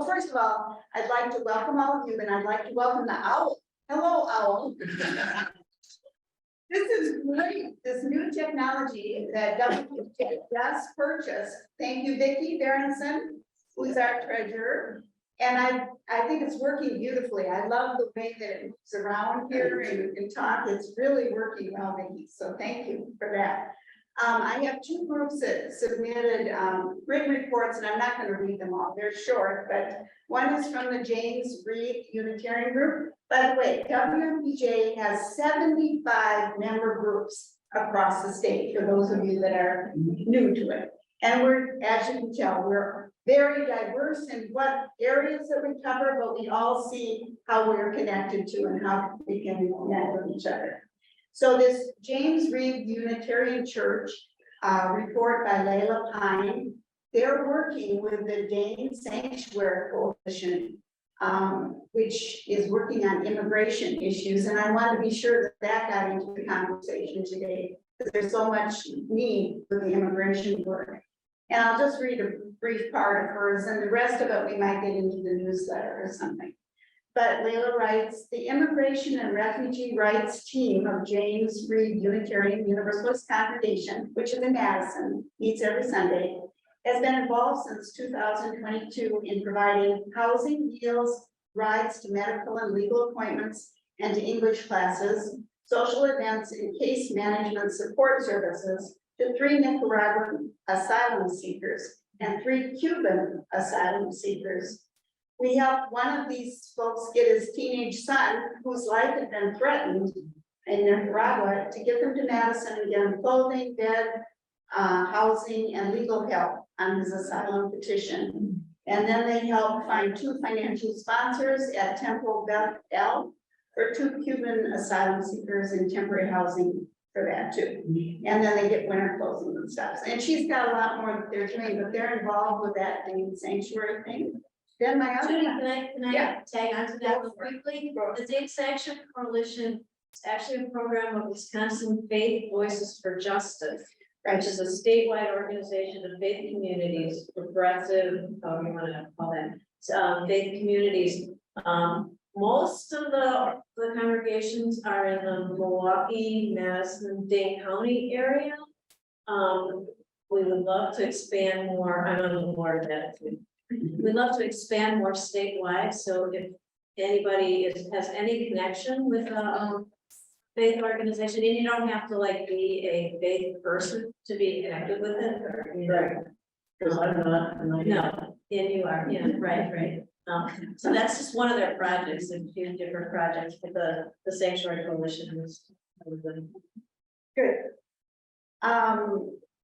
Well, first of all, I'd like to welcome all of you, and I'd like to welcome the owl. Hello, owl. This is great, this new technology that WPJ just purchased. Thank you, Vicki Berenson, who's our treasurer. And I think it's working beautifully. I love the way that it moves around here and you can talk. It's really working well, Vicki. So thank you for that. I have two groups that submitted written reports, and I'm not going to read them all. They're short, but one is from the James Reeb Unitarian group. By the way, WPJ has 75 member groups across the state, for those of you that are new to it. And we're, as you can tell, we're very diverse in what areas that we cover, but we all see how we're connected to and how we can connect with each other. So this James Reeb Unitarian Church report by Layla Pine, they're working with the Dane Sanctuary Coalition, which is working on immigration issues. And I want to be sure that got into the conversation today, because there's so much need for the immigration work. And I'll just read a brief part of hers, and the rest of it we might get into the newsletter or something. But Layla writes, the Immigration and Refugee Rights team of James Reeb Unitarian Universalist Congregation, which is in Madison, meets every Sunday, has been involved since 2022 in providing housing, meals, rides to medical and legal appointments and to English classes, social events and case management support services to 3 Nicaraguan asylum seekers and 3 Cuban asylum seekers. We helped one of these folks get his teenage son, whose life had been threatened in Nicaragua, to get them to Madison and get him clothing, bed, housing, and legal help on his asylum petition. And then they helped find 2 financial sponsors at Temple Beth El for 2 Cuban asylum seekers in temporary housing for that too. And then they get winter clothing and stuff. And she's got a lot more that they're doing, but they're involved with that Dane sanctuary thing. Then my other, Judy, can I tag on to that real quickly? The Dane Sanctuary Coalition is actually a program of Wisconsin Faith Voices for Justice, which is a statewide organization of faith communities, progressive, however you want to call that, faith communities. Most of the congregations are in the Milwaukee, Madison, Dane County area. We would love to expand more. I'm on the board of that too. We'd love to expand more statewide. So if anybody has any connection with a faith organization, and you don't have to like be a faith person to be connected with it. Or, Right. Because I'm not. no, and you are, yeah, right. So that's just one of their projects, and 2 different projects for the Sanctuary Coalition. good.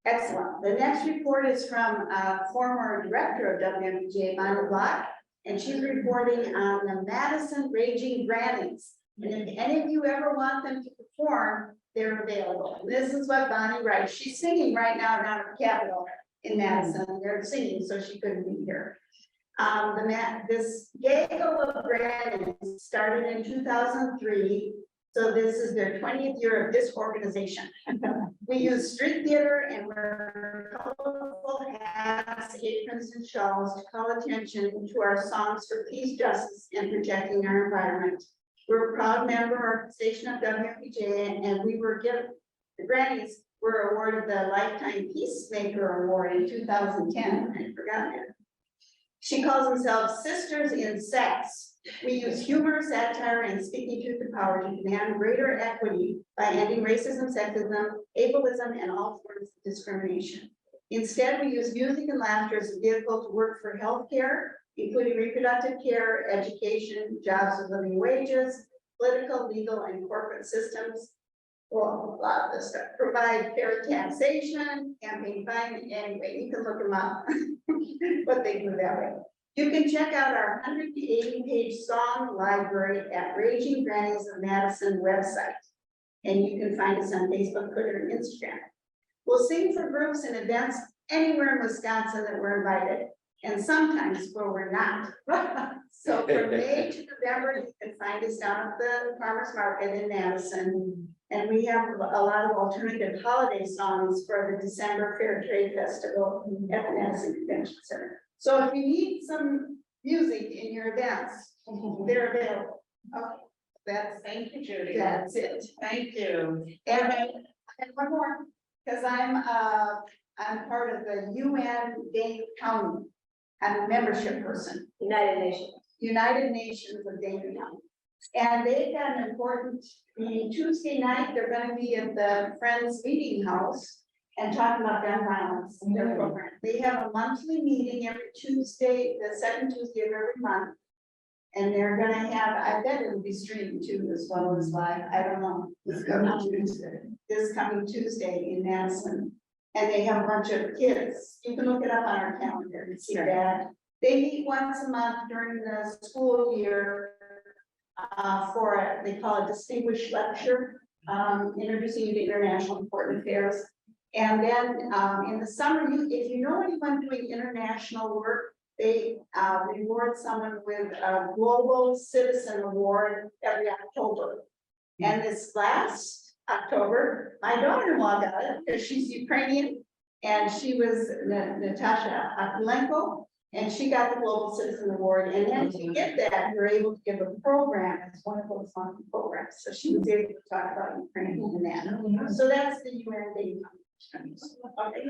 Excellent. The next report is from former director of WMPJ, Bonnie Block, and she's reporting on the Madison Raging Grannies. And if any of you ever want them to perform, they're available. And this is what Bonnie writes. She's singing right now down at the Capitol in Madison. They're singing, so she couldn't be here. This gaggle of grannies started in 2003. So this is their 20th year of this organization. We use street theater and wear colorful hats, aprons, and shawls to call attention to our songs for peace, justice, and protecting our environment. We're a proud member organization of WPJ, and we were given, the grannies were awarded the Lifetime Peacemaker Award in 2010. I forgot that. She calls themselves Sisters in Sex. We use humor, satire, and speaking truth to power to demand greater equity by ending racism, sexism, ableism, and all forms of discrimination. Instead, we use music and laughter as a vehicle to work for healthcare, including reproductive care, education, jobs with living wages, political, legal, and corporate systems. Well, a lot of this stuff. Provide fair taxation, campaign finance. Anyway, you can look them up, what they do that way. You can check out our 180-page song library at Raging Grannies of Madison website. And you can find us on Facebook, Twitter, and Instagram. We'll sing for groups and events anywhere in Wisconsin that we're invited, and sometimes where we're not. So from May to November, you can find us down at the Farmers Market in Madison. And we have a lot of alternative holiday songs for the December Fair Trade Festival at the Madison Convention Center. So if you need some music in your events, they're available. Okay, Thank you, Judy. that's it. Thank you. And one more, because I'm part of the UN Dane County. I'm a membership person, United Nations. United Nations of Dane County. And they've got an important, Tuesday night, they're gonna be at the Friends Meeting House and talking about gun violence in their program. They have a monthly meeting every Tuesday, the second Tuesday of every month. And they're gonna have, I bet it'll be streamed too, as well as live, I don't know. This coming Tuesday in Madison. And they have a bunch of kids, you can look it up on our calendar and see that. They meet once a month during the school year. They call it distinguished lecture, introducing you to international important affairs. And then, in the summer, if you know anyone doing international work, they reward someone with a Global Citizen Award every October. And this last October, my daughter-in-law got it because she's Ukrainian, and she was Natasha Akulenko, and she got the Global Citizen Award. And then to get that, you're able to give a program as one of those funding programs. So she was able to talk about Ukraine and that. So that's the UN Day. Okay.